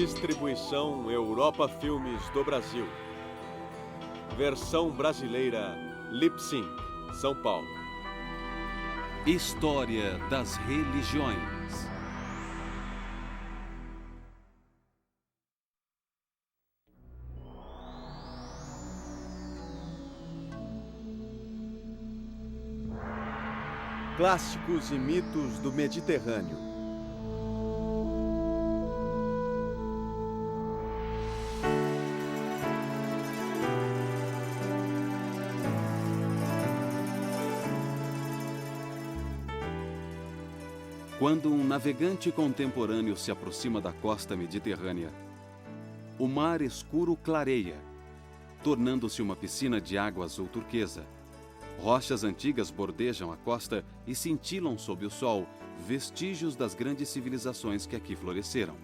Distribuição Europa Filmes do Brasil. Versão brasileira Lip-Sync, São Paulo. História das religiões. Clássicos e mitos do Mediterrâneo. Quando um navegante contemporâneo se aproxima da costa mediterrânea, o mar escuro clareia, tornando-se uma piscina de água azul turquesa. Rochas antigas bordejam a costa e cintilam sob o sol, vestígios das grandes civilizações que aqui floresceram.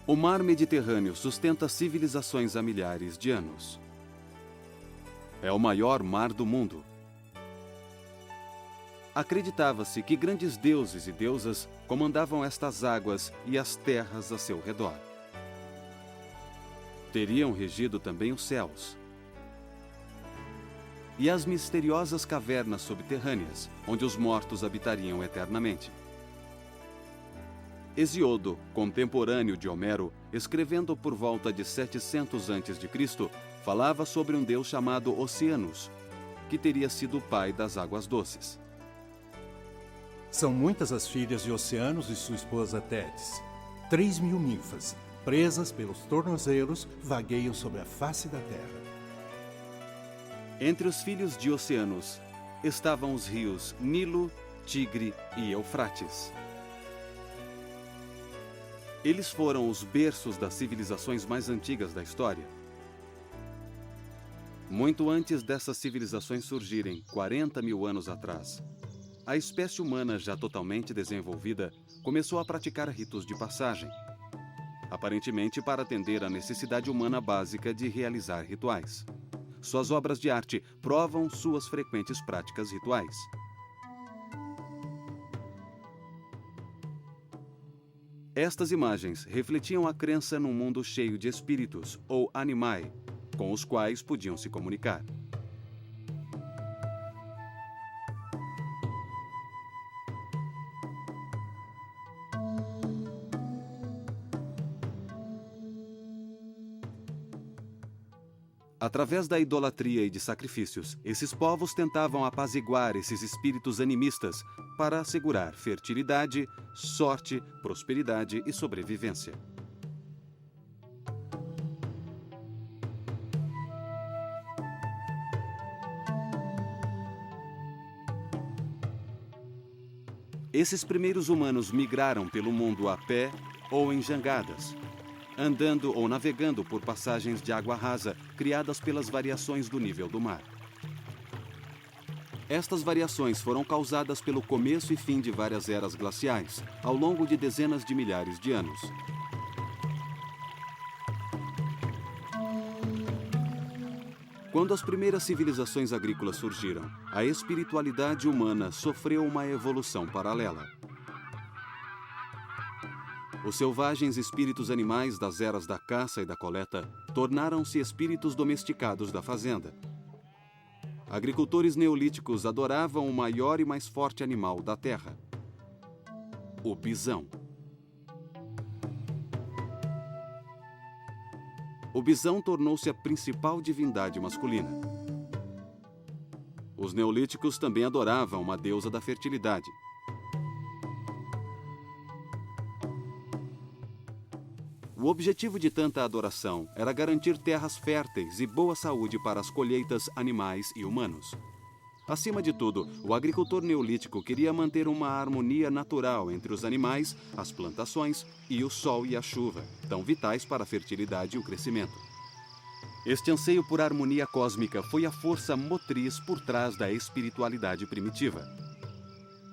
O mar Mediterrâneo sustenta civilizações há milhares de anos. É o maior mar do mundo. Acreditava-se que grandes deuses e deusas comandavam estas águas e as terras a seu redor. Teriam regido também os céus e as misteriosas cavernas subterrâneas, onde os mortos habitariam eternamente. Hesíodo, contemporâneo de Homero, escrevendo por volta de 700 a.C., falava sobre um deus chamado Oceanus, que teria sido o pai das águas doces. São muitas as filhas de Oceanus e sua esposa Tétis. 3.000 ninfas, presas pelos tornozelos, vagueiam sobre a face da terra. Entre os filhos de Oceanus estavam os rios Nilo, Tigre e Eufrates. Eles foram os berços das civilizações mais antigas da história. Muito antes dessas civilizações surgirem, 40.000 anos atrás, a espécie humana, já totalmente desenvolvida, começou a praticar ritos de passagem, aparentemente para atender à necessidade humana básica de realizar rituais. Suas obras de arte provam suas frequentes práticas rituais. Estas imagens refletiam a crença num mundo cheio de espíritos, ou animai, com os quais podiam se comunicar. Através da idolatria e de sacrifícios, esses povos tentavam apaziguar esses espíritos animistas para assegurar fertilidade, sorte, prosperidade e sobrevivência. Esses primeiros humanos migraram pelo mundo a pé ou em jangadas, andando ou navegando por passagens de água rasa criadas pelas variações do nível do mar. Estas variações foram causadas pelo começo e fim de várias eras glaciais, ao longo de dezenas de milhares de anos. Quando as primeiras civilizações agrícolas surgiram, a espiritualidade humana sofreu uma evolução paralela. Os selvagens espíritos animais das eras da caça e da coleta tornaram-se espíritos domesticados da fazenda. Agricultores neolíticos adoravam o maior e mais forte animal da terra, o bisão. O bisão tornou-se a principal divindade masculina. Os neolíticos também adoravam uma deusa da fertilidade. O objetivo de tanta adoração era garantir terras férteis e boa saúde para as colheitas animais e humanos. Acima de tudo, o agricultor neolítico queria manter uma harmonia natural entre os animais, as plantações e o sol e a chuva, tão vitais para a fertilidade e o crescimento. Este anseio por harmonia cósmica foi a força motriz por trás da espiritualidade primitiva.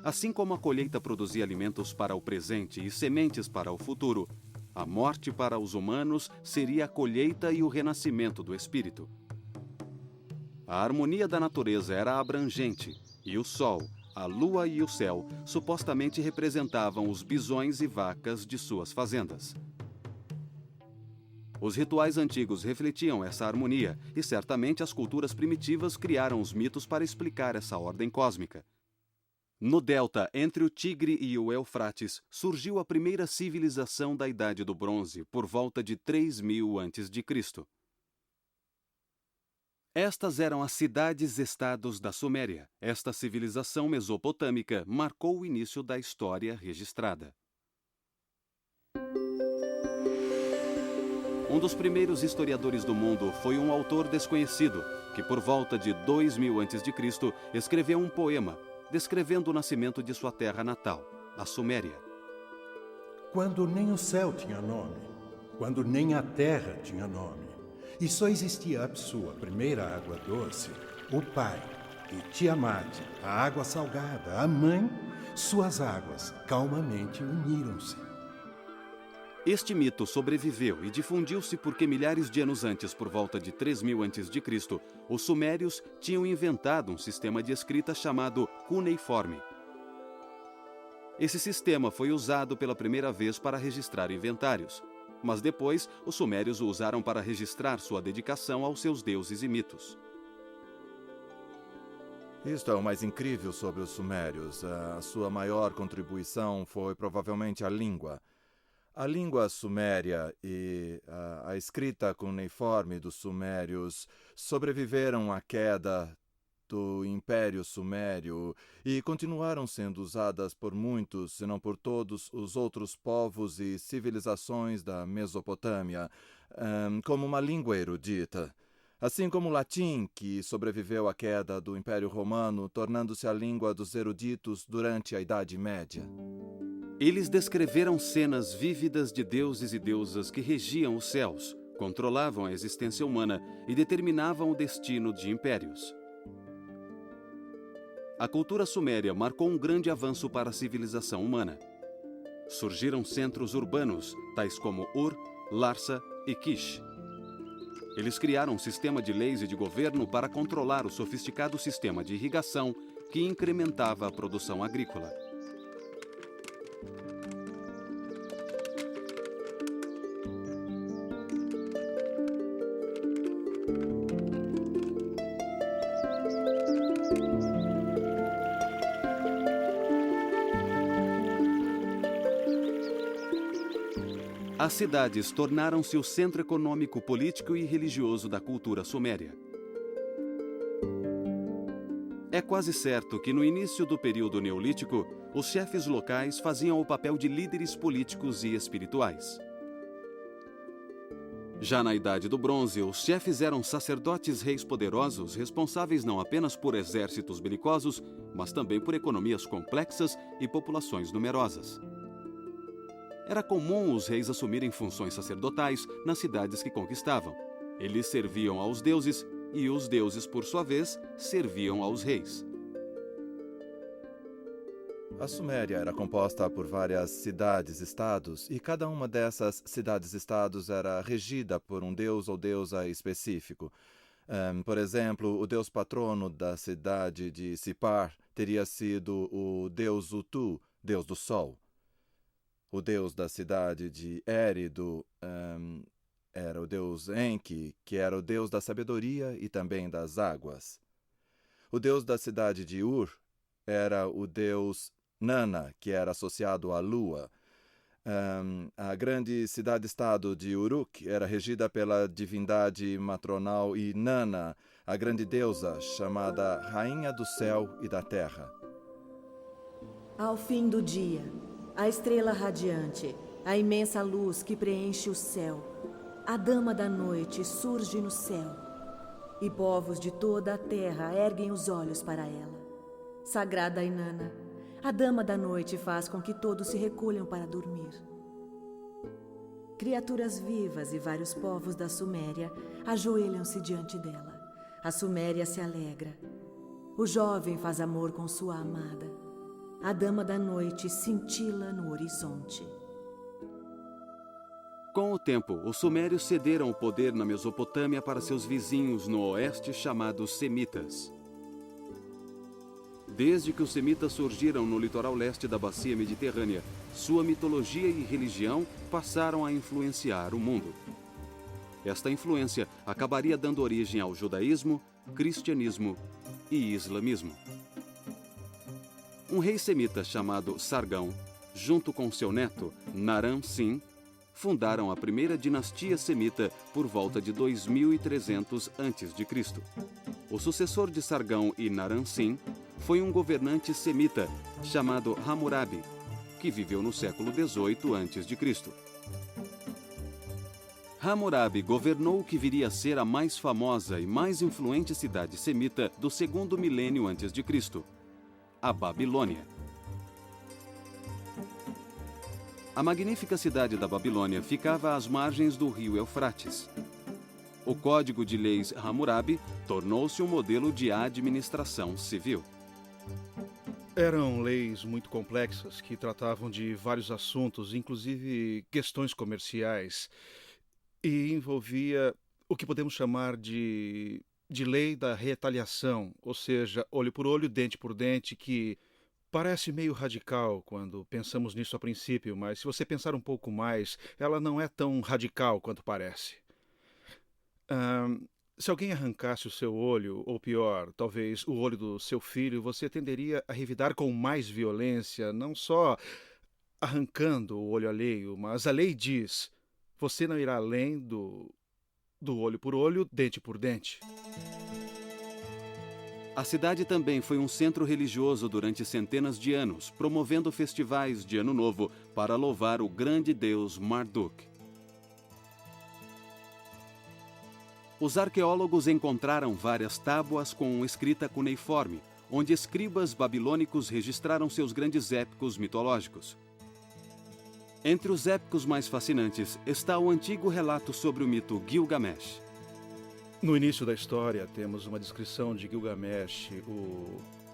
Assim como a colheita produzia alimentos para o presente e sementes para o futuro, a morte para os humanos seria a colheita e o renascimento do espírito. A harmonia da natureza era abrangente e o sol, a lua e o céu supostamente representavam os bisões e vacas de suas fazendas. Os rituais antigos refletiam essa harmonia e certamente as culturas primitivas criaram os mitos para explicar essa ordem cósmica. No delta, entre o Tigre e o Eufrates, surgiu a primeira civilização da Idade do Bronze, por volta de 3000 a.C. Estas eram as cidades-estados da Suméria. Esta civilização mesopotâmica marcou o início da história registrada. Um dos primeiros historiadores do mundo foi um autor desconhecido, que por volta de 2000 a.C. escreveu um poema, descrevendo o nascimento de sua terra natal, a Suméria. Quando nem o céu tinha nome, quando nem a terra tinha nome, e só existia Apsu, a primeira água doce, o pai, e Tiamat, a água salgada, a mãe, suas águas calmamente uniram-se. Este mito sobreviveu e difundiu-se porque milhares de anos antes, por volta de 3000 a.C., os sumérios tinham inventado um sistema de escrita chamado cuneiforme. Esse sistema foi usado pela primeira vez para registrar inventários, mas depois os sumérios o usaram para registrar sua dedicação aos seus deuses e mitos. Isto é o mais incrível sobre os sumérios. A sua maior contribuição foi provavelmente a língua. A língua suméria e a escrita cuneiforme dos sumérios sobreviveram à queda do Império Sumério e continuaram sendo usadas por muitos, se não por todos, os outros povos e civilizações da Mesopotâmia, como uma língua erudita. Assim como o latim, que sobreviveu à queda do Império Romano, tornando-se a língua dos eruditos durante a Idade Média. Eles descreveram cenas vívidas de deuses e deusas que regiam os céus, controlavam a existência humana e determinavam o destino de impérios. A cultura suméria marcou um grande avanço para a civilização humana. Surgiram centros urbanos, tais como Ur, Larsa e Kish. Eles criaram um sistema de leis e de governo para controlar o sofisticado sistema de irrigação que incrementava a produção agrícola. As cidades tornaram-se o centro econômico, político e religioso da cultura suméria. É quase certo que no início do período neolítico, os chefes locais faziam o papel de líderes políticos e espirituais. Já na Idade do Bronze, os chefes eram sacerdotes reis poderosos, responsáveis não apenas por exércitos belicosos, mas também por economias complexas e populações numerosas. Era comum os reis assumirem funções sacerdotais nas cidades que conquistavam. Eles serviam aos deuses e os deuses, por sua vez, serviam aos reis. A Suméria era composta por várias cidades-estados e cada uma dessas cidades-estados era regida por um deus ou deusa específico. Por exemplo, o deus patrono da cidade de Sipar teria sido o deus Utu, deus do sol. O deus da cidade de Érido era o deus Enki, que era o deus da sabedoria e também das águas. O deus da cidade de Ur era o deus Nana, que era associado à lua. A grande cidade-estado de Uruk era regida pela divindade matronal Inanna, a grande deusa chamada Rainha do Céu e da Terra. Ao fim do dia, a estrela radiante, a imensa luz que preenche o céu, a dama da noite surge no céu, e povos de toda a terra erguem os olhos para ela. Sagrada Inanna, a dama da noite faz com que todos se recolham para dormir. Criaturas vivas e vários povos da Suméria ajoelham-se diante dela. A Suméria se alegra. O jovem faz amor com sua amada. A dama da noite cintila no horizonte. Com o tempo, os sumérios cederam o poder na Mesopotâmia para seus vizinhos no oeste chamados semitas. Desde que os semitas surgiram no litoral leste da bacia mediterrânea, sua mitologia e religião passaram a influenciar o mundo. Esta influência acabaria dando origem ao judaísmo, cristianismo e islamismo. Um rei semita chamado Sargão, junto com seu neto, Naram-Sin, fundaram a primeira dinastia semita por volta de 2300 a.C. O sucessor de Sargão e Naram-Sin foi um governante semita chamado Hammurabi, que viveu no século XVIII a.C. Hammurabi governou o que viria a ser a mais famosa e mais influente cidade semita do segundo milênio antes de Cristo, a Babilônia. A magnífica cidade da Babilônia ficava às margens do rio Eufrates. O Código de Leis Hammurabi tornou-se um modelo de administração civil. Eram leis muito complexas que tratavam de vários assuntos, inclusive questões comerciais, e envolvia o que podemos chamar de lei da retaliação, ou seja, olho por olho, dente por dente, que parece meio radical quando pensamos nisso a princípio, mas se você pensar um pouco mais, ela não é tão radical quanto parece. Se alguém arrancasse o seu olho, ou pior, talvez o olho do seu filho, você tenderia a revidar com mais violência, não só arrancando o olho alheio, mas a lei diz: você não irá além do olho por olho, dente por dente. A cidade também foi um centro religioso durante centenas de anos, promovendo festivais de Ano Novo para louvar o grande deus Marduk. Os arqueólogos encontraram várias tábuas com escrita cuneiforme, onde escribas babilônicos registraram seus grandes épicos mitológicos. Entre os épicos mais fascinantes está o antigo relato sobre o mito Gilgamesh. No início da história, temos uma descrição de Gilgamesh.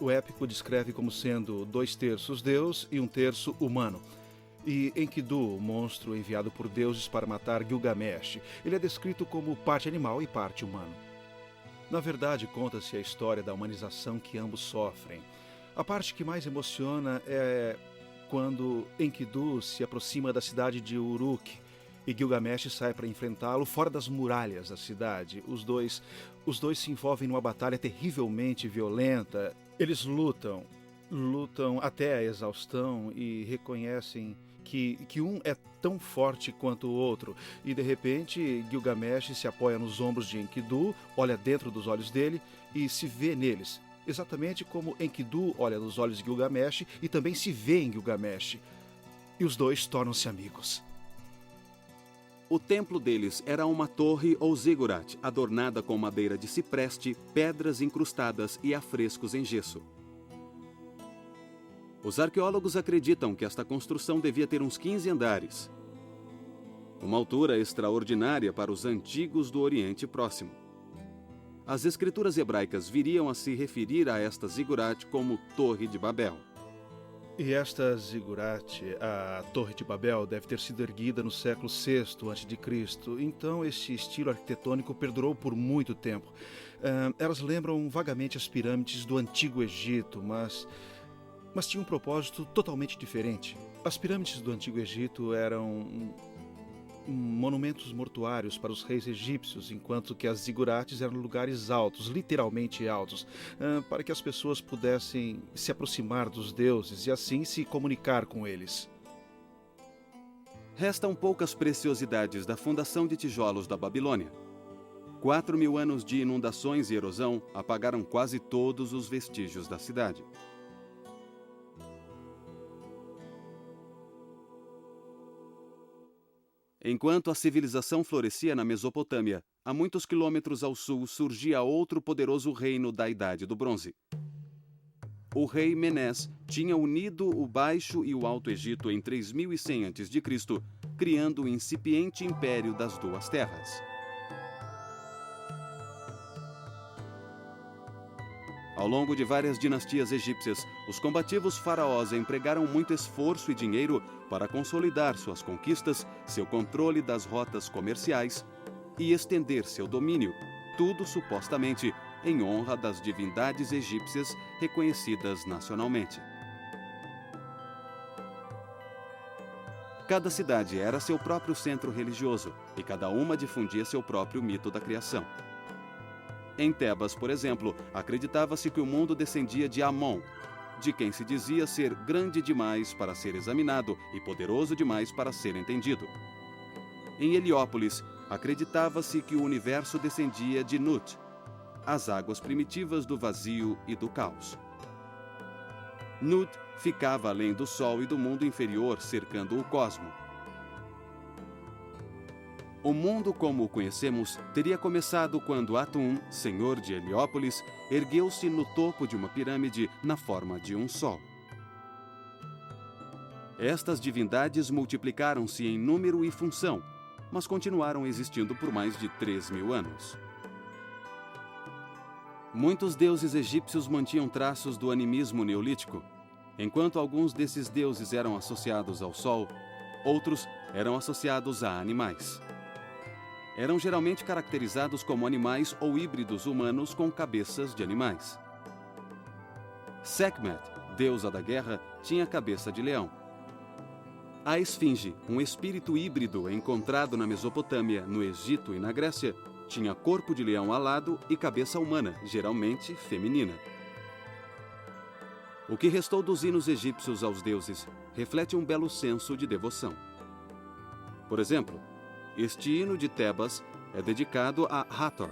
O épico descreve como sendo 2/3 Deus e 1/3 humano. E Enkidu, o monstro enviado por deuses para matar Gilgamesh, ele é descrito como parte animal e parte humano. Na verdade, conta-se a história da humanização que ambos sofrem. A parte que mais emociona é quando Enkidu se aproxima da cidade de Uruk e Gilgamesh sai para enfrentá-lo fora das muralhas da cidade. Os dois se envolvem numa batalha terrivelmente violenta. Eles lutam até a exaustão e reconhecem que um é tão forte quanto o outro. E de repente, Gilgamesh se apoia nos ombros de Enkidu, olha dentro dos olhos dele e se vê neles. Exatamente como Enkidu olha nos olhos de Gilgamesh e também se vê em Gilgamesh. E os dois tornam-se amigos. O templo deles era uma torre ou zigurat, adornada com madeira de cipreste, pedras incrustadas e afrescos em gesso. Os arqueólogos acreditam que esta construção devia ter uns 15 andares. Uma altura extraordinária para os antigos do Oriente Próximo. As escrituras hebraicas viriam a se referir a esta zigurat como Torre de Babel. E esta zigurat, a Torre de Babel, deve ter sido erguida no século VI a.C., então este estilo arquitetônico perdurou por muito tempo. Elas lembram vagamente as pirâmides do Antigo Egito, mas tinham um propósito totalmente diferente. As pirâmides do Antigo Egito eram monumentos mortuários para os reis egípcios, enquanto que as zigurates eram lugares altos, literalmente altos, para que as pessoas pudessem se aproximar dos deuses e assim se comunicar com eles. Restam poucas preciosidades da fundação de tijolos da Babilônia. 4.000 anos de inundações e erosão apagaram quase todos os vestígios da cidade. Enquanto a civilização florescia na Mesopotâmia, a muitos quilômetros ao sul surgia outro poderoso reino da Idade do Bronze. O rei Menés tinha unido o Baixo e o Alto Egito em 3100 a.C., criando o incipiente império das duas terras. Ao longo de várias dinastias egípcias, os combativos faraós empregaram muito esforço e dinheiro para consolidar suas conquistas, seu controle das rotas comerciais e estender seu domínio, tudo supostamente em honra das divindades egípcias reconhecidas nacionalmente. Cada cidade era seu próprio centro religioso e cada uma difundia seu próprio mito da criação. Em Tebas, por exemplo, acreditava-se que o mundo descendia de Amon, de quem se dizia ser grande demais para ser examinado e poderoso demais para ser entendido. Em Heliópolis, acreditava-se que o universo descendia de Nut, as águas primitivas do vazio e do caos. Nut ficava além do Sol e do mundo inferior, cercando o cosmo. O mundo como o conhecemos teria começado quando Atum, senhor de Heliópolis, ergueu-se no topo de uma pirâmide na forma de um sol. Estas divindades multiplicaram-se em número e função, mas continuaram existindo por mais de 3.000 anos. Muitos deuses egípcios mantinham traços do animismo neolítico. Enquanto alguns desses deuses eram associados ao sol, outros eram associados a animais. Eram geralmente caracterizados como animais ou híbridos humanos com cabeças de animais. Sekhmet, deusa da guerra, tinha cabeça de leão. A esfinge, um espírito híbrido encontrado na Mesopotâmia, no Egito e na Grécia, tinha corpo de leão alado e cabeça humana, geralmente feminina. O que restou dos hinos egípcios aos deuses reflete um belo senso de devoção. Por exemplo, este hino de Tebas é dedicado a Hathor,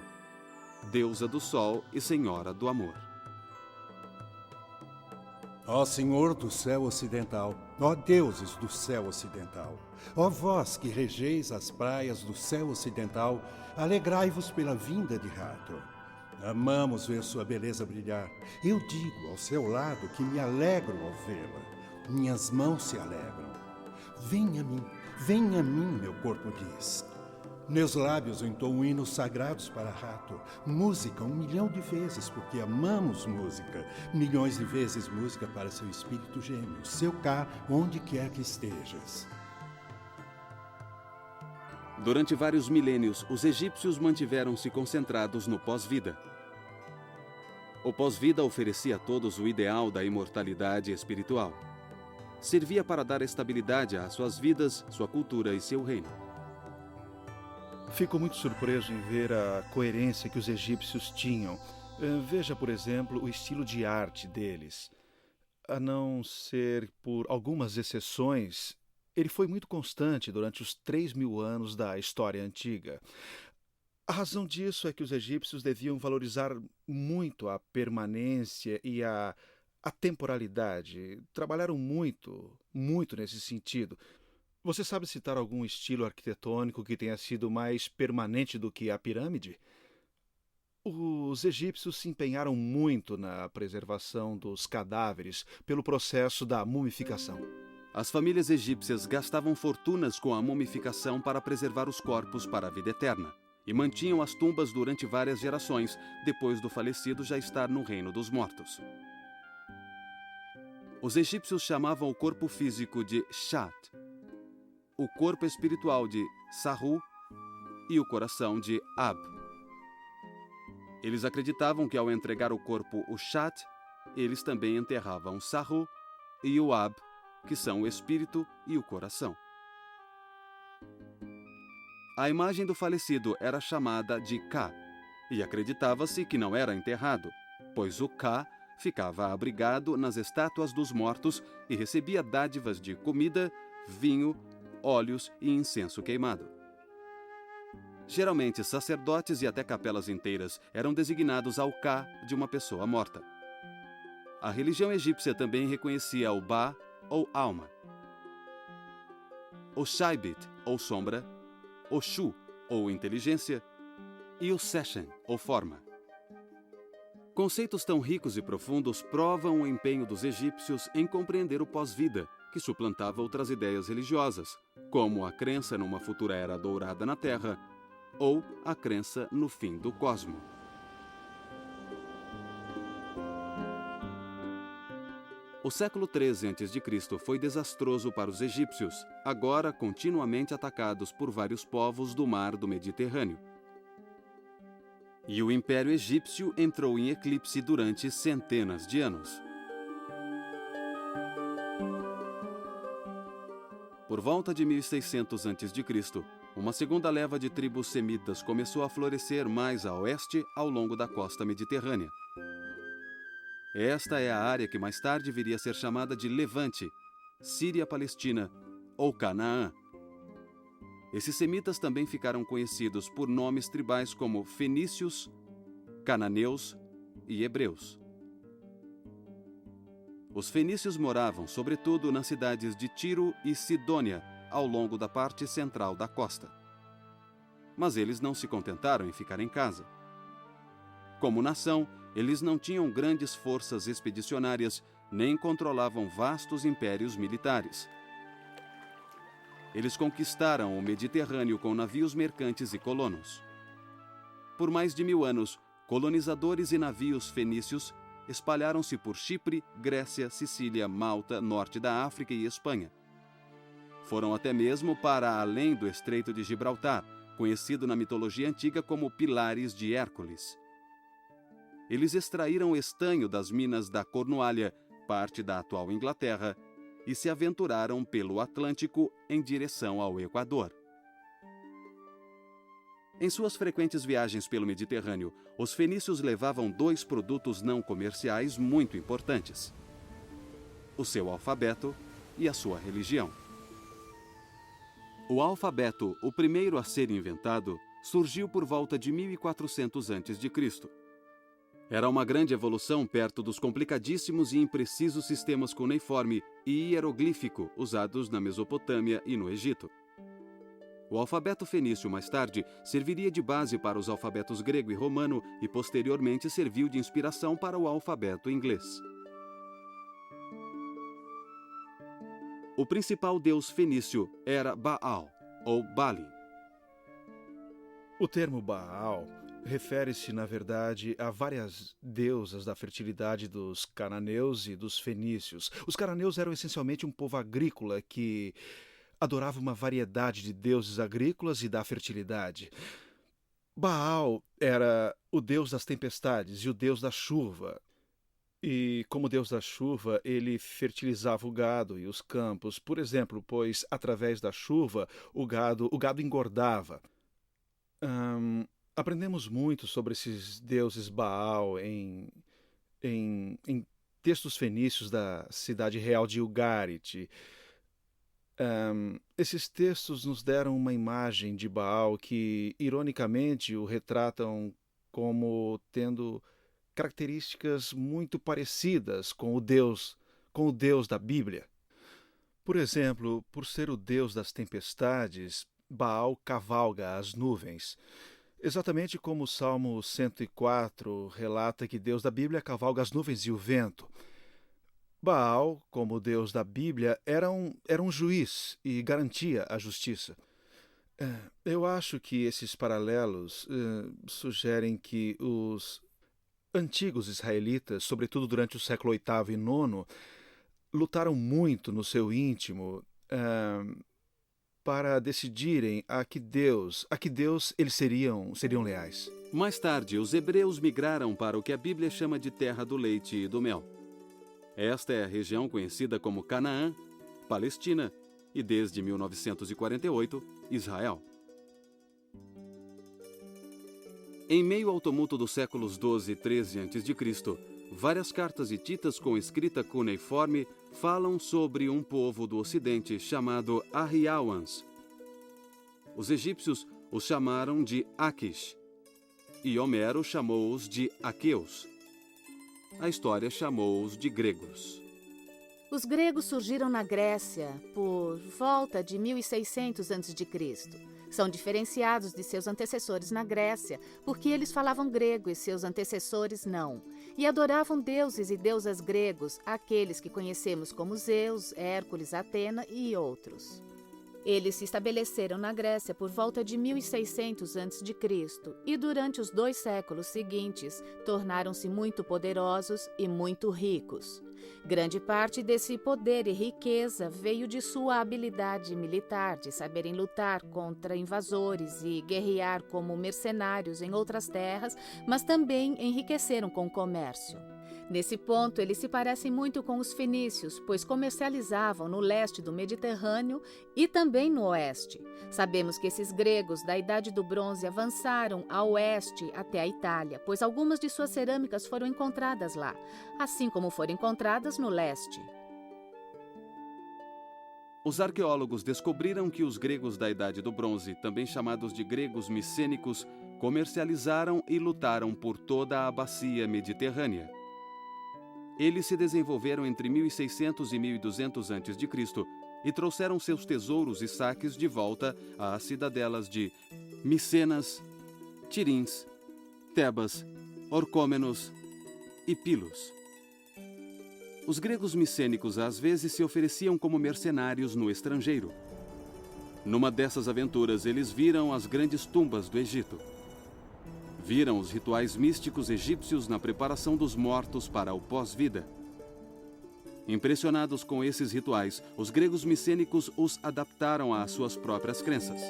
deusa do sol e senhora do amor. Ó Senhor do céu ocidental, ó deuses do céu ocidental, ó vós que regeis as praias do céu ocidental, alegrai-vos pela vinda de Hathor. Amamos ver sua beleza brilhar. Eu digo ao seu lado que me alegro ao vê-la. Minhas mãos se alegram. Venha a mim, meu corpo diz. Meus lábios entoam hinos sagrados para Hathor. Música 1.000.000 de vezes, porque amamos música. Milhões de vezes música para seu espírito gêmeo, seu Ka, onde quer que estejas. Durante vários milênios, os egípcios mantiveram-se concentrados no pós-vida. O pós-vida oferecia a todos o ideal da imortalidade espiritual. Servia para dar estabilidade às suas vidas, sua cultura e seu reino. Fico muito surpreso em ver a coerência que os egípcios tinham. Veja, por exemplo, o estilo de arte deles. A não ser por algumas exceções, ele foi muito constante durante os 3.000 anos da história antiga. A razão disso é que os egípcios deviam valorizar muito a permanência e a temporalidade. Trabalharam muito nesse sentido. Você sabe citar algum estilo arquitetônico que tenha sido mais permanente do que a pirâmide? Os egípcios se empenharam muito na preservação dos cadáveres pelo processo da mumificação. As famílias egípcias gastavam fortunas com a mumificação para preservar os corpos para a vida eterna e mantinham as tumbas durante várias gerações, depois do falecido já estar no reino dos mortos. Os egípcios chamavam o corpo físico de Shat, o corpo espiritual de Sahu e o coração de Ab. Eles acreditavam que ao entregar o corpo, o Shat, eles também enterravam Sahu e o Ab, que são o espírito e o coração. A imagem do falecido era chamada de Ka, e acreditava-se que não era enterrado, pois o Ka ficava abrigado nas estátuas dos mortos e recebia dádivas de comida, vinho, óleos e incenso queimado. Geralmente, sacerdotes e até capelas inteiras eram designados ao Ka de uma pessoa morta. A religião egípcia também reconhecia o Ba, ou alma, o Shaibit, ou sombra, o Shu, ou inteligência, e o Seshen, ou forma. Conceitos tão ricos e profundos provam o empenho dos egípcios em compreender o pós-vida, que suplantava outras ideias religiosas, como a crença numa futura era dourada na Terra ou a crença no fim do cosmo. O século 13 a.C. foi desastroso para os egípcios, agora continuamente atacados por vários povos do mar do Mediterrâneo. E o Império Egípcio entrou em eclipse durante centenas de anos. Por volta de 1600 a.C., uma segunda leva de tribos semitas começou a florescer mais a oeste ao longo da costa mediterrânea. Esta é a área que mais tarde viria a ser chamada de Levante, Síria-Palestina ou Canaã. Esses semitas também ficaram conhecidos por nomes tribais como fenícios, cananeus e hebreus. Os fenícios moravam, sobretudo, nas cidades de Tiro e Sidônia, ao longo da parte central da costa. Mas eles não se contentaram em ficar em casa. Como nação, eles não tinham grandes forças expedicionárias, nem controlavam vastos impérios militares. Eles conquistaram o Mediterrâneo com navios mercantes e colonos. Por mais de 1000 anos, colonizadores e navios fenícios espalharam-se por Chipre, Grécia, Sicília, Malta, norte da África e Espanha. Foram até mesmo para além do Estreito de Gibraltar, conhecido na mitologia antiga como Pilares de Hércules. Eles extraíram estanho das minas da Cornualha, parte da atual Inglaterra, e se aventuraram pelo Atlântico em direção ao Equador. Em suas frequentes viagens pelo Mediterrâneo, os fenícios levavam 2 produtos não comerciais muito importantes: o seu alfabeto e a sua religião. O alfabeto, o primeiro a ser inventado, surgiu por volta de 1400 a.C. Era uma grande evolução perto dos complicadíssimos e imprecisos sistemas cuneiforme e hieroglífico usados na Mesopotâmia e no Egito. O alfabeto fenício, mais tarde, serviria de base para os alfabetos grego e romano e posteriormente serviu de inspiração para o alfabeto inglês. O principal deus fenício era Baal, ou Bali. O termo Baal refere-se, na verdade, a várias deusas da fertilidade dos cananeus e dos fenícios. Os cananeus eram essencialmente um povo agrícola que adorava uma variedade de deuses agrícolas e da fertilidade. Baal era o deus das tempestades e o deus da chuva. E, como deus da chuva, ele fertilizava o gado e os campos, por exemplo, pois, através da chuva, o gado engordava. Aprendemos muito sobre esses deuses Baal em textos fenícios da cidade real de Ugarit. Esses textos nos deram uma imagem de Baal que, ironicamente, o retratam como tendo características muito parecidas com o Deus da Bíblia. Por exemplo, por ser o Deus das tempestades, Baal cavalga as nuvens. Exatamente como o Salmo 104 relata que Deus da Bíblia cavalga as nuvens e o vento. Baal, como Deus da Bíblia, era um juiz e garantia a justiça. Eu acho que esses paralelos sugerem que os antigos israelitas, sobretudo durante o século VIII e IX, lutaram muito no seu íntimo para decidirem a que Deus eles seriam leais. Mais tarde, os hebreus migraram para o que a Bíblia chama de Terra do Leite e do Mel. Esta é a região conhecida como Canaã, Palestina e, desde 1948, Israel. Em meio ao tumulto dos séculos 12 e 13 a.C., várias cartas hititas com escrita cuneiforme falam sobre um povo do Ocidente chamado Arriauans. Os egípcios os chamaram de Aquish, e Homero chamou-os de aqueus. A história chamou-os de gregos. Os gregos surgiram na Grécia por volta de 1600 a.C. São diferenciados de seus antecessores na Grécia, porque eles falavam grego e seus antecessores não, e adoravam deuses e deusas gregos, aqueles que conhecemos como Zeus, Hércules, Atena e outros. Eles se estabeleceram na Grécia por volta de 1600 a.C. e durante os 2 séculos seguintes tornaram-se muito poderosos e muito ricos. Grande parte desse poder e riqueza veio de sua habilidade militar, de saberem lutar contra invasores e guerrear como mercenários em outras terras, mas também enriqueceram com o comércio. Nesse ponto, eles se parecem muito com os fenícios, pois comercializavam no leste do Mediterrâneo e também no oeste. Sabemos que esses gregos da Idade do Bronze avançaram a oeste até a Itália, pois algumas de suas cerâmicas foram encontradas lá, assim como foram encontradas no leste. Os arqueólogos descobriram que os gregos da Idade do Bronze, também chamados de gregos micênicos, comercializaram e lutaram por toda a bacia mediterrânea. Eles se desenvolveram entre 1600 e 1200 a.C. e trouxeram seus tesouros e saques de volta às cidadelas de Micenas, Tirins, Tebas, Orcômenos e Pilos. Os gregos micênicos às vezes se ofereciam como mercenários no estrangeiro. Numa dessas aventuras, eles viram as grandes tumbas do Egito. Viram os rituais místicos egípcios na preparação dos mortos para o pós-vida. Impressionados com esses rituais, os gregos micênicos os adaptaram às suas próprias crenças.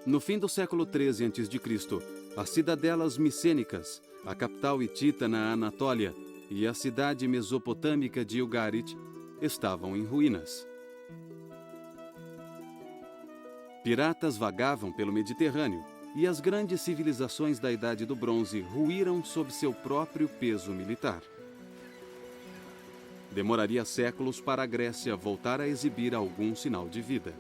No fim do século XIII a.C., as cidadelas micênicas, a capital hitita na Anatólia e a cidade mesopotâmica de Ugarit estavam em ruínas. Piratas vagavam pelo Mediterrâneo e as grandes civilizações da Idade do Bronze ruíram sob seu próprio peso militar. Demoraria séculos para a Grécia voltar a exibir algum sinal de vida.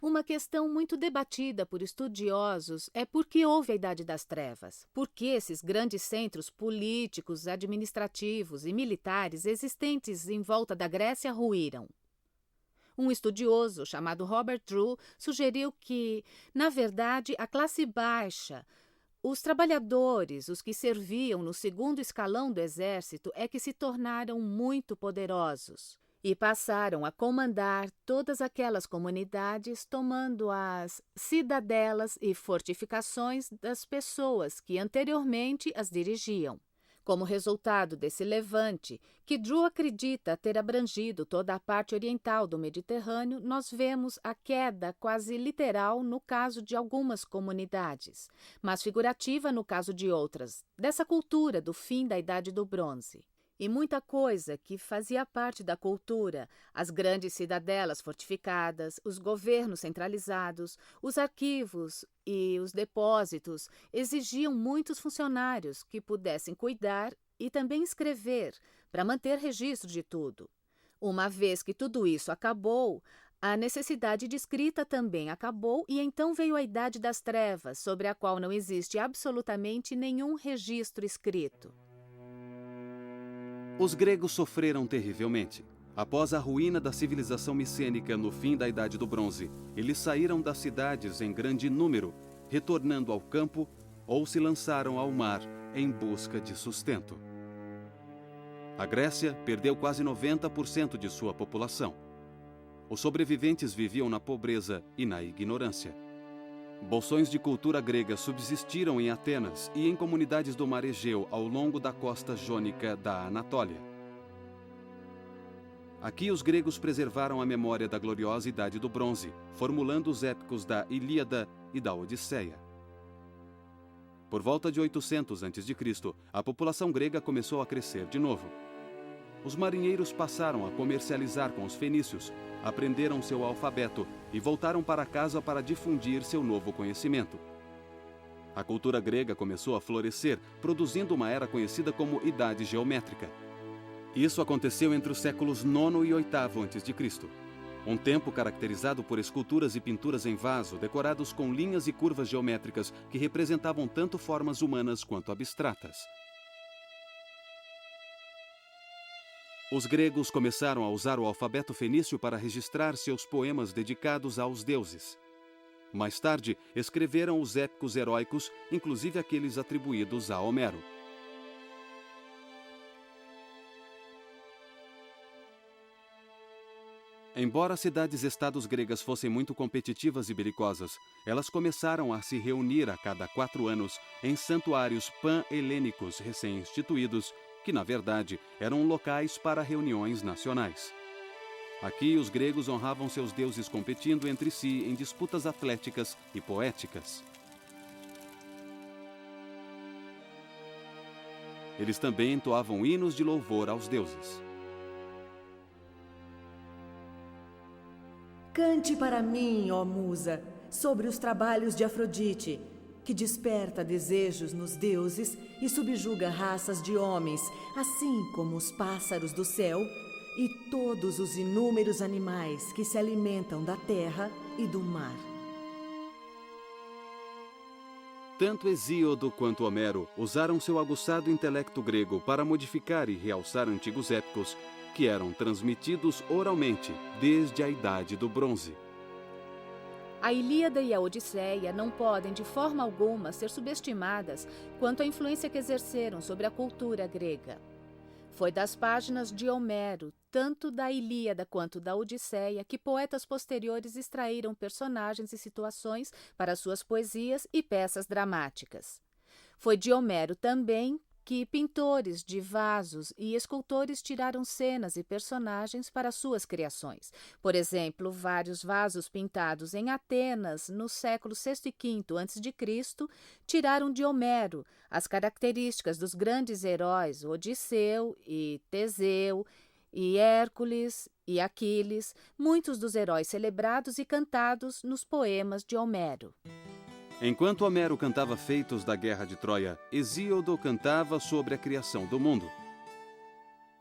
Uma questão muito debatida por estudiosos é por que houve a Idade das Trevas. Por que esses grandes centros políticos, administrativos e militares existentes em volta da Grécia ruíram? Um estudioso chamado Robert Drew sugeriu que, na verdade, a classe baixa, os trabalhadores, os que serviam no segundo escalão do exército, é que se tornaram muito poderosos e passaram a comandar todas aquelas comunidades, tomando as cidadelas e fortificações das pessoas que anteriormente as dirigiam. Como resultado desse levante, que Drew acredita ter abrangido toda a parte oriental do Mediterrâneo, nós vemos a queda quase literal no caso de algumas comunidades, mas figurativa no caso de outras, dessa cultura do fim da Idade do Bronze. E muita coisa que fazia parte da cultura, as grandes cidadelas fortificadas, os governos centralizados, os arquivos e os depósitos, exigiam muitos funcionários que pudessem cuidar e também escrever, para manter registro de tudo. Uma vez que tudo isso acabou, a necessidade de escrita também acabou e então veio a Idade das Trevas, sobre a qual não existe absolutamente nenhum registro escrito. Os gregos sofreram terrivelmente. Após a ruína da civilização micênica no fim da Idade do Bronze, eles saíram das cidades em grande número, retornando ao campo ou se lançaram ao mar em busca de sustento. A Grécia perdeu quase 90% de sua população. Os sobreviventes viviam na pobreza e na ignorância. Bolsões de cultura grega subsistiram em Atenas e em comunidades do mar Egeu ao longo da costa jônica da Anatólia. Aqui os gregos preservaram a memória da gloriosa Idade do Bronze, formulando os épicos da Ilíada e da Odisseia. Por volta de 800 a.C., a população grega começou a crescer de novo. Os marinheiros passaram a comercializar com os fenícios, aprenderam seu alfabeto e voltaram para casa para difundir seu novo conhecimento. A cultura grega começou a florescer, produzindo uma era conhecida como Idade Geométrica. Isso aconteceu entre os séculos IX e VIII a.C., um tempo caracterizado por esculturas e pinturas em vaso decorados com linhas e curvas geométricas que representavam tanto formas humanas quanto abstratas. Os gregos começaram a usar o alfabeto fenício para registrar seus poemas dedicados aos deuses. Mais tarde, escreveram os épicos heróicos, inclusive aqueles atribuídos a Homero. Embora cidades-estados gregas fossem muito competitivas e belicosas, elas começaram a se reunir a cada 4 anos em santuários pan-helênicos recém-instituídos, que, na verdade, eram locais para reuniões nacionais. Aqui, os gregos honravam seus deuses competindo entre si em disputas atléticas e poéticas. Eles também entoavam hinos de louvor aos deuses. Cante para mim, ó musa, sobre os trabalhos de Afrodite, que desperta desejos nos deuses e subjuga raças de homens, assim como os pássaros do céu e todos os inúmeros animais que se alimentam da terra e do mar. Tanto Hesíodo quanto Homero usaram seu aguçado intelecto grego para modificar e realçar antigos épicos que eram transmitidos oralmente desde a Idade do Bronze. A Ilíada e a Odisseia não podem, de forma alguma, ser subestimadas quanto à influência que exerceram sobre a cultura grega. Foi das páginas de Homero, tanto da Ilíada quanto da Odisseia, que poetas posteriores extraíram personagens e situações para suas poesias e peças dramáticas. Foi de Homero também que pintores de vasos e escultores tiraram cenas e personagens para suas criações. Por exemplo, vários vasos pintados em Atenas no século VI e V a.C. tiraram de Homero as características dos grandes heróis Odisseu e Teseu, e Hércules e Aquiles, muitos dos heróis celebrados e cantados nos poemas de Homero. Enquanto Homero cantava feitos da guerra de Troia, Hesíodo cantava sobre a criação do mundo.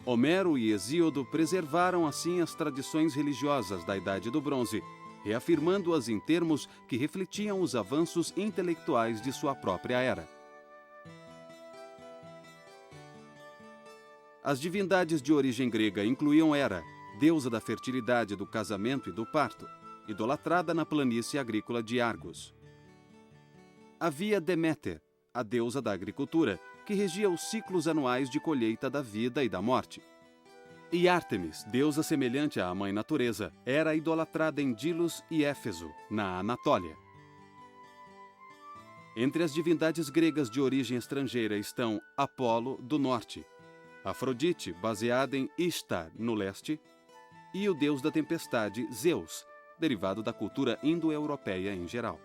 Homero e Hesíodo preservaram assim as tradições religiosas da Idade do Bronze, reafirmando-as em termos que refletiam os avanços intelectuais de sua própria era. As divindades de origem grega incluíam Hera, deusa da fertilidade, do casamento e do parto, idolatrada na planície agrícola de Argos. Havia Deméter, a deusa da agricultura, que regia os ciclos anuais de colheita da vida e da morte. E Ártemis, deusa semelhante à mãe natureza, era idolatrada em Dilos e Éfeso, na Anatólia. Entre as divindades gregas de origem estrangeira estão Apolo, do norte, Afrodite, baseada em Ishtar, no leste, e o deus da tempestade, Zeus, derivado da cultura indo-europeia em geral.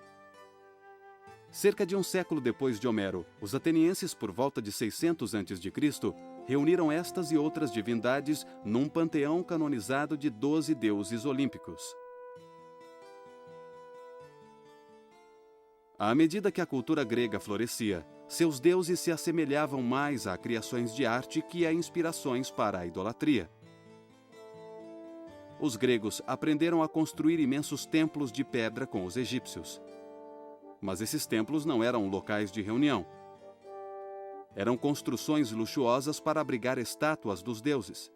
Cerca de um século depois de Homero, os atenienses, por volta de 600 a.C., reuniram estas e outras divindades num panteão canonizado de 12 deuses olímpicos. À medida que a cultura grega florescia, seus deuses se assemelhavam mais a criações de arte que a inspirações para a idolatria. Os gregos aprenderam a construir imensos templos de pedra com os egípcios. Mas esses templos não eram locais de reunião. Eram construções luxuosas para abrigar estátuas dos deuses.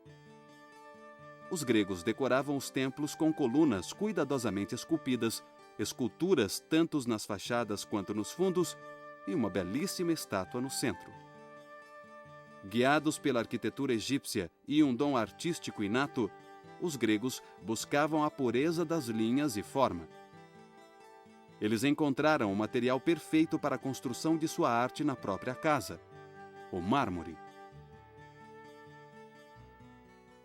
Os gregos decoravam os templos com colunas cuidadosamente esculpidas, esculturas tanto nas fachadas quanto nos fundos e uma belíssima estátua no centro. Guiados pela arquitetura egípcia e um dom artístico inato, os gregos buscavam a pureza das linhas e forma. Eles encontraram o material perfeito para a construção de sua arte na própria casa, o mármore.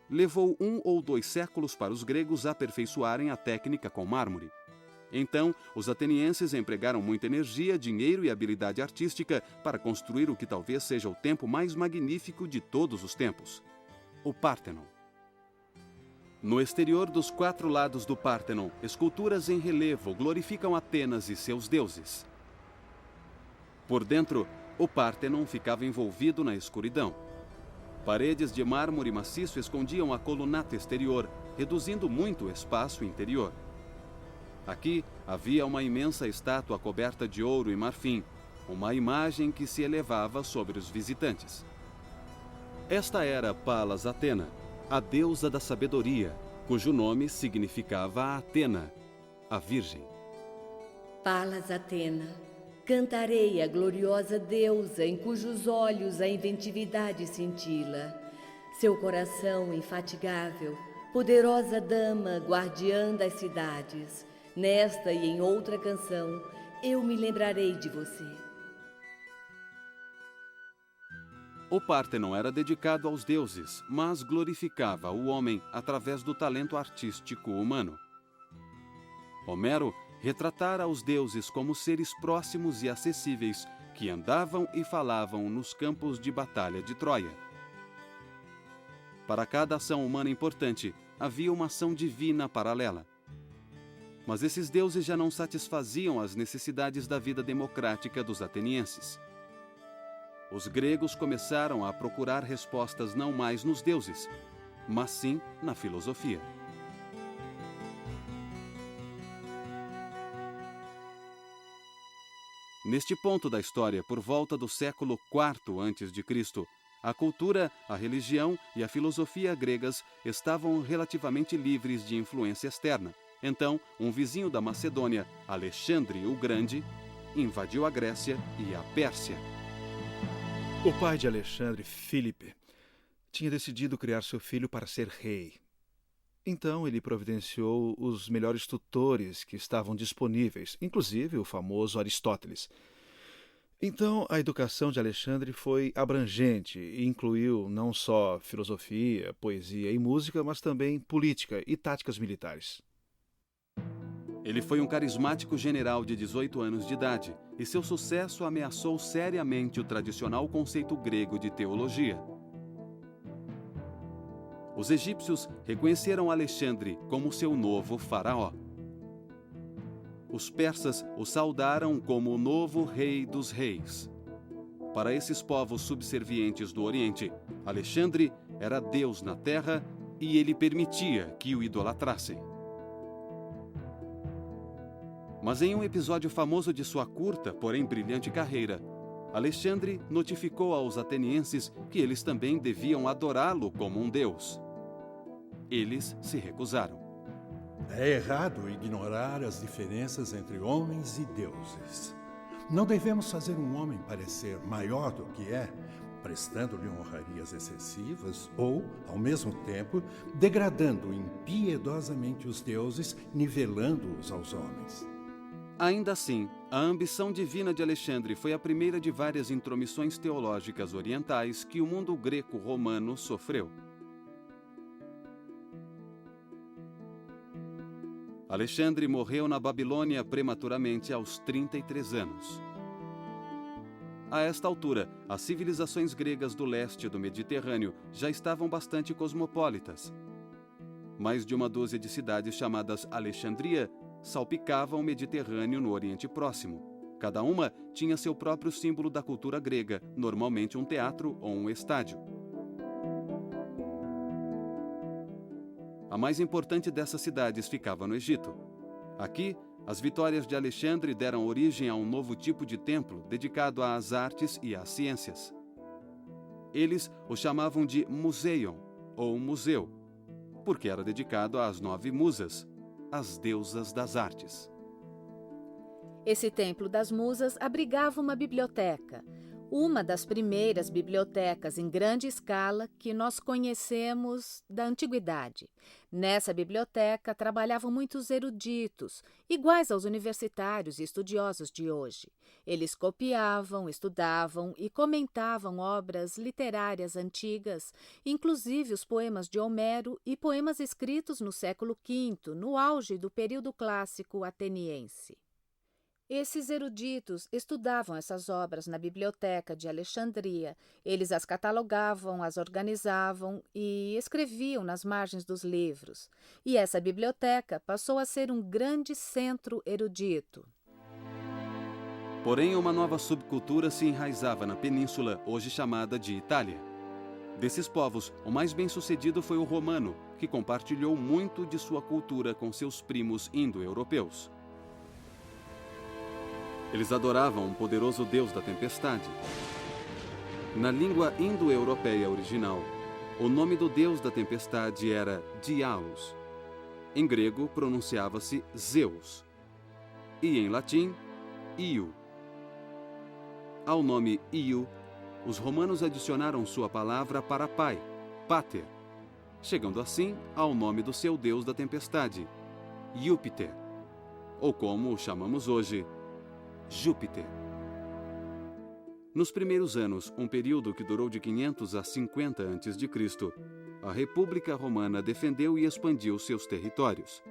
Levou 1 ou 2 séculos para os gregos aperfeiçoarem a técnica com mármore. Então, os atenienses empregaram muita energia, dinheiro e habilidade artística para construir o que talvez seja o templo mais magnífico de todos os tempos, o Pártenon. No exterior dos 4 lados do Pártenon, esculturas em relevo glorificam Atenas e seus deuses. Por dentro, o Pártenon ficava envolvido na escuridão. Paredes de mármore maciço escondiam a colunata exterior, reduzindo muito o espaço interior. Aqui havia uma imensa estátua coberta de ouro e marfim, uma imagem que se elevava sobre os visitantes. Esta era Palas Atena, a deusa da sabedoria, cujo nome significava Atena, a Virgem. Palas Atena, cantarei a gloriosa deusa em cujos olhos a inventividade cintila. Seu coração infatigável, Poderosa dama, guardiã das cidades, nesta e em outra canção, eu me lembrarei de você. O Pártenon era dedicado aos deuses, mas glorificava o homem através do talento artístico humano. Homero retratara os deuses como seres próximos e acessíveis que andavam e falavam nos campos de batalha de Troia. Para cada ação humana importante, havia uma ação divina paralela. Mas esses deuses já não satisfaziam as necessidades da vida democrática dos atenienses. Os gregos começaram a procurar respostas não mais nos deuses, mas sim na filosofia. Neste ponto da história, por volta do século IV a.C., a cultura, a religião e a filosofia gregas estavam relativamente livres de influência externa. Então, um vizinho da Macedônia, Alexandre o Grande, invadiu a Grécia e a Pérsia. O pai de Alexandre, Filipe, tinha decidido criar seu filho para ser rei. Então ele providenciou os melhores tutores que estavam disponíveis, inclusive o famoso Aristóteles. Então a educação de Alexandre foi abrangente e incluiu não só filosofia, poesia e música, mas também política e táticas militares. Ele foi um carismático general de 18 anos de idade, e seu sucesso ameaçou seriamente o tradicional conceito grego de teologia. Os egípcios reconheceram Alexandre como seu novo faraó. Os persas o saudaram como o novo rei dos reis. Para esses povos subservientes do Oriente, Alexandre era Deus na terra e ele permitia que o idolatrassem. Mas em um episódio famoso de sua curta, porém brilhante carreira, Alexandre notificou aos atenienses que eles também deviam adorá-lo como um deus. Eles se recusaram. É errado ignorar as diferenças entre homens e deuses. Não devemos fazer um homem parecer maior do que é, prestando-lhe honrarias excessivas ou, ao mesmo tempo, degradando impiedosamente os deuses, nivelando-os aos homens. Ainda assim, a ambição divina de Alexandre foi a primeira de várias intromissões teológicas orientais que o mundo greco-romano sofreu. Alexandre morreu na Babilônia prematuramente aos 33 anos. A esta altura, as civilizações gregas do leste do Mediterrâneo já estavam bastante cosmopolitas. Mais de uma dúzia de cidades chamadas Alexandria salpicavam o Mediterrâneo no Oriente Próximo. Cada uma tinha seu próprio símbolo da cultura grega, normalmente um teatro ou um estádio. A mais importante dessas cidades ficava no Egito. Aqui, as vitórias de Alexandre deram origem a um novo tipo de templo dedicado às artes e às ciências. Eles o chamavam de Museion, ou museu, porque era dedicado às 9 musas, as deusas das artes. Esse templo das musas abrigava uma biblioteca, uma das primeiras bibliotecas em grande escala que nós conhecemos da antiguidade. Nessa biblioteca trabalhavam muitos eruditos, iguais aos universitários e estudiosos de hoje. Eles copiavam, estudavam e comentavam obras literárias antigas, inclusive os poemas de Homero e poemas escritos no século V, no auge do período clássico ateniense. Esses eruditos estudavam essas obras na biblioteca de Alexandria. Eles as catalogavam, as organizavam e escreviam nas margens dos livros. E essa biblioteca passou a ser um grande centro erudito. Porém, uma nova subcultura se enraizava na península, hoje chamada de Itália. Desses povos, o mais bem-sucedido foi o romano, que compartilhou muito de sua cultura com seus primos indo-europeus. Eles adoravam um poderoso deus da tempestade. Na língua indo-europeia original, o nome do deus da tempestade era Diaos. Em grego, pronunciava-se Zeus. E em latim, Io. Ao nome Io, os romanos adicionaram sua palavra para pai, pater. chegando assim ao nome do seu deus da tempestade, Júpiter, ou como o chamamos hoje, Júpiter. Nos primeiros anos, um período que durou de 500 a 50 a.C., a República Romana defendeu e expandiu seus territórios.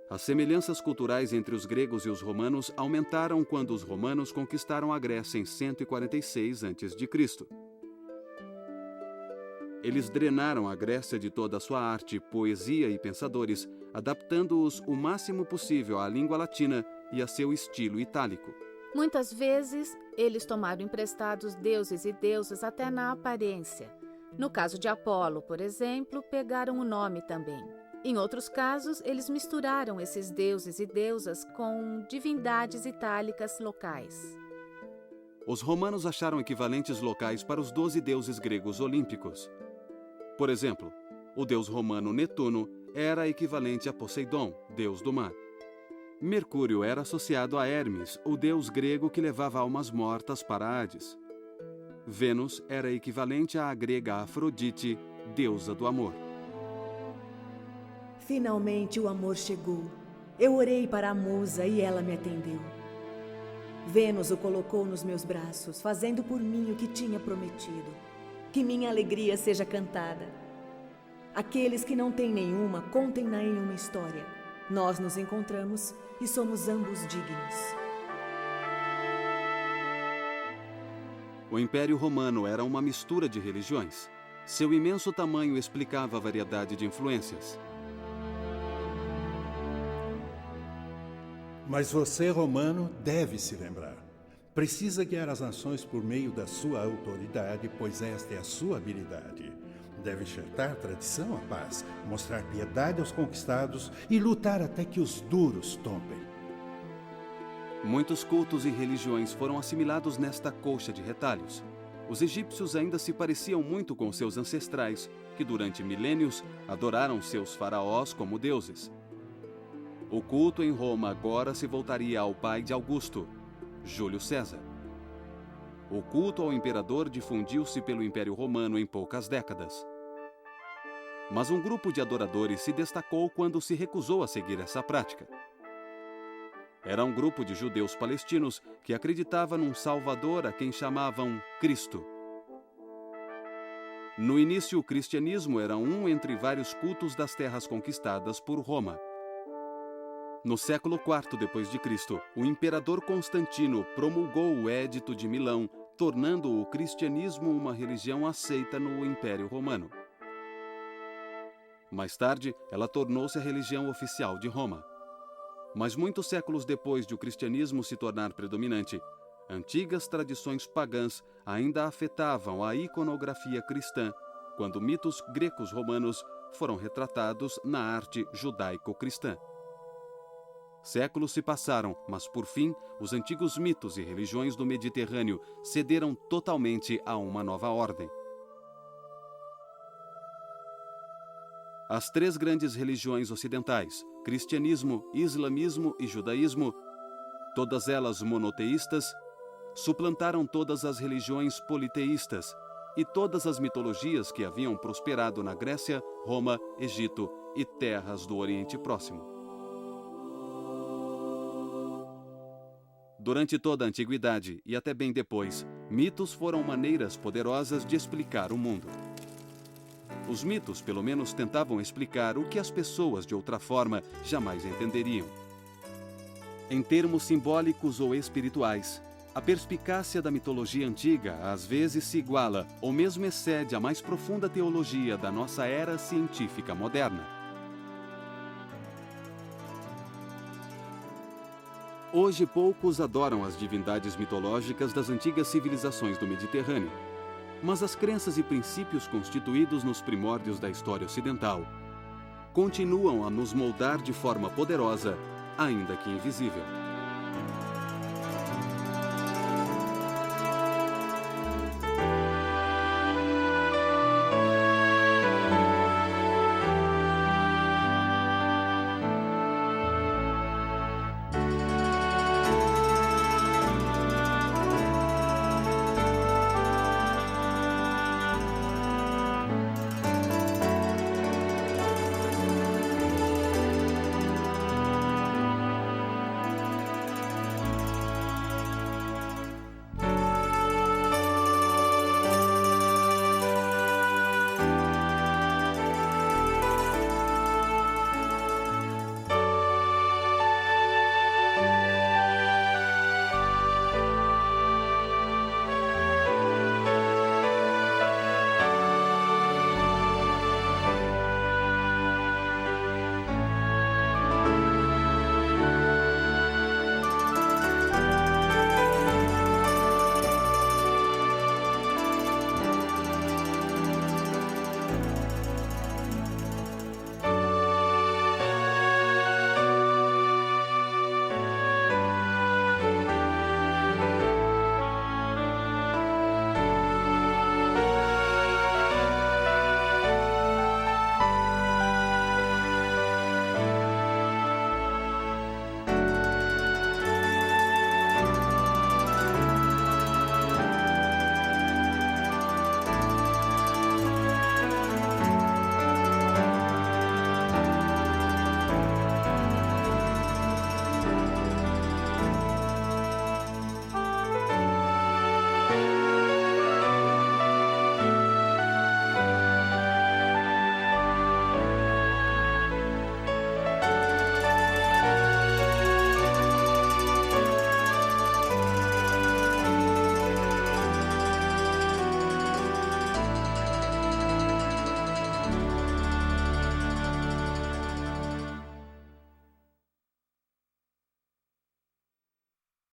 As semelhanças culturais entre os gregos e os romanos aumentaram quando os romanos conquistaram a Grécia em 146 a.C. Eles drenaram a Grécia de toda a sua arte, poesia e pensadores, adaptando-os o máximo possível à língua latina e a seu estilo itálico. Muitas vezes, eles tomaram emprestados deuses e deusas até na aparência. No caso de Apolo, por exemplo, pegaram o nome também. Em outros casos, eles misturaram esses deuses e deusas com divindades itálicas locais. Os romanos acharam equivalentes locais para os 12 deuses gregos olímpicos. Por exemplo, o deus romano Netuno era equivalente a Poseidon, deus do mar. Mercúrio era associado a Hermes, o deus grego que levava almas mortas para Hades. Vênus era equivalente à grega Afrodite, deusa do amor. Finalmente o amor chegou. Eu orei para a musa e ela me atendeu. Vênus o colocou nos meus braços, fazendo por mim o que tinha prometido. Que minha alegria seja cantada. Aqueles que não têm nenhuma, contem-na em uma história. Nós nos encontramos e somos ambos dignos. O Império Romano era uma mistura de religiões. Seu imenso tamanho explicava a variedade de influências. Mas você, romano, deve se lembrar. Precisa guiar as nações por meio da sua autoridade, pois esta é a sua habilidade. Deve enxertar tradição à paz, mostrar piedade aos conquistados e lutar até que os duros tombem. Muitos cultos e religiões foram assimilados nesta colcha de retalhos. Os egípcios ainda se pareciam muito com seus ancestrais, que durante milênios adoraram seus faraós como deuses. O culto em Roma agora se voltaria ao pai de Augusto, Júlio César. O culto ao imperador difundiu-se pelo Império Romano em poucas décadas. Mas um grupo de adoradores se destacou quando se recusou a seguir essa prática. Era um grupo de judeus palestinos que acreditava num Salvador a quem chamavam Cristo. No início, o cristianismo era um entre vários cultos das terras conquistadas por Roma. No século IV d.C., o imperador Constantino promulgou o Édito de Milão, tornando o cristianismo uma religião aceita no Império Romano. Mais tarde, ela tornou-se a religião oficial de Roma. Mas muitos séculos depois de o cristianismo se tornar predominante, antigas tradições pagãs ainda afetavam a iconografia cristã, quando mitos grecos romanos foram retratados na arte judaico-cristã. Séculos se passaram, mas por fim, os antigos mitos e religiões do Mediterrâneo cederam totalmente a uma nova ordem. As três grandes religiões ocidentais, cristianismo, islamismo e judaísmo, todas elas monoteístas, suplantaram todas as religiões politeístas e todas as mitologias que haviam prosperado na Grécia, Roma, Egito e terras do Oriente Próximo. Durante toda a antiguidade e até bem depois, mitos foram maneiras poderosas de explicar o mundo. Os mitos, pelo menos, tentavam explicar o que as pessoas, de outra forma, jamais entenderiam. Em termos simbólicos ou espirituais, a perspicácia da mitologia antiga às vezes se iguala ou mesmo excede a mais profunda teologia da nossa era científica moderna. Hoje, poucos adoram as divindades mitológicas das antigas civilizações do Mediterrâneo. Mas as crenças e princípios constituídos nos primórdios da história ocidental continuam a nos moldar de forma poderosa, ainda que invisível.